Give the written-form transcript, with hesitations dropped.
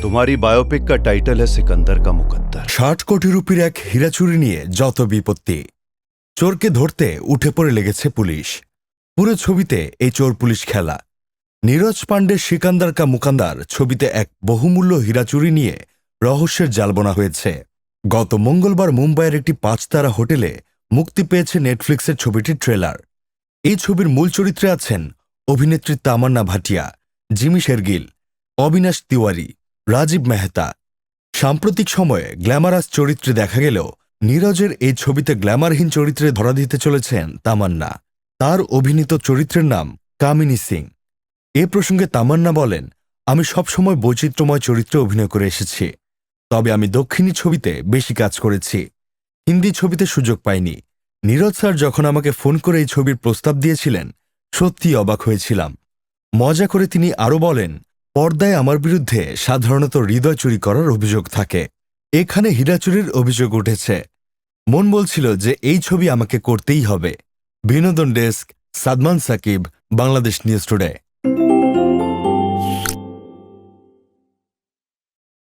तुम्हारी बायोपिक का टाइटल है सिकंदर का मुकद्दर। ৬০ কোটি রুপির এক হীরা চুরি নিয়ে যত বিপত্তি। চোরকে ধরতে উঠে পড়ে লেগেছে পুলিশ। পুরো ছবিতে এই চোর পুলিশ খেলা। নীরজ পাণ্ডের সিকান্দার কা মুকান্দার ছবিতে এক বহুমূল্য হীরা চুরি নিয়ে রহস্যের জাল বোনা হয়েছে। গত মঙ্গলবার মুম্বাইয়ের একটি ৫ তারা হোটেলে মুক্তি পেয়েছে নেটফ্লিক্সের ছবিটির ট্রেলার। এই ছবির মূল চরিত্রে আছেন অভিনেত্রী তামান্না ভাটিয়া, জিমি শেরগিল, অবিনাশ তিওয়ারি, রাজীব মেহতা। সাম্প্রতিক সময়ে গ্ল্যামারাস চরিত্রে দেখা গেলেও নীরজের এই ছবিতে গ্ল্যামারহীন চরিত্রে ধরা দিতে চলেছেন তামান্না। তার অভিনীত চরিত্রের নাম কামিনী সিং। এ প্রসঙ্গে তামান্না বলেন, আমি সবসময় বৈচিত্র্যময় চরিত্রে অভিনয় করে এসেছি, তবে আমি দক্ষিণী ছবিতে বেশি কাজ করেছি, হিন্দি ছবিতে সুযোগ পাইনি। নীরজ স্যার যখন আমাকে ফোন করে এই ছবির প্রস্তাব দিয়েছিলেন, সত্যি অবাক হয়েছিলাম। মজা করে তিনি আরও বলেন, পর্দায় আমার বিরুদ্ধে সাধারণত হৃদয় চুরি করার অভিযোগ থাকে, এখানে হীরা চুরির অভিযোগ উঠেছে। মন বলছিল যে এই ছবি আমাকে করতেই হবে। বিনোদন desk, Sadman Sakib, Bangladesh news today.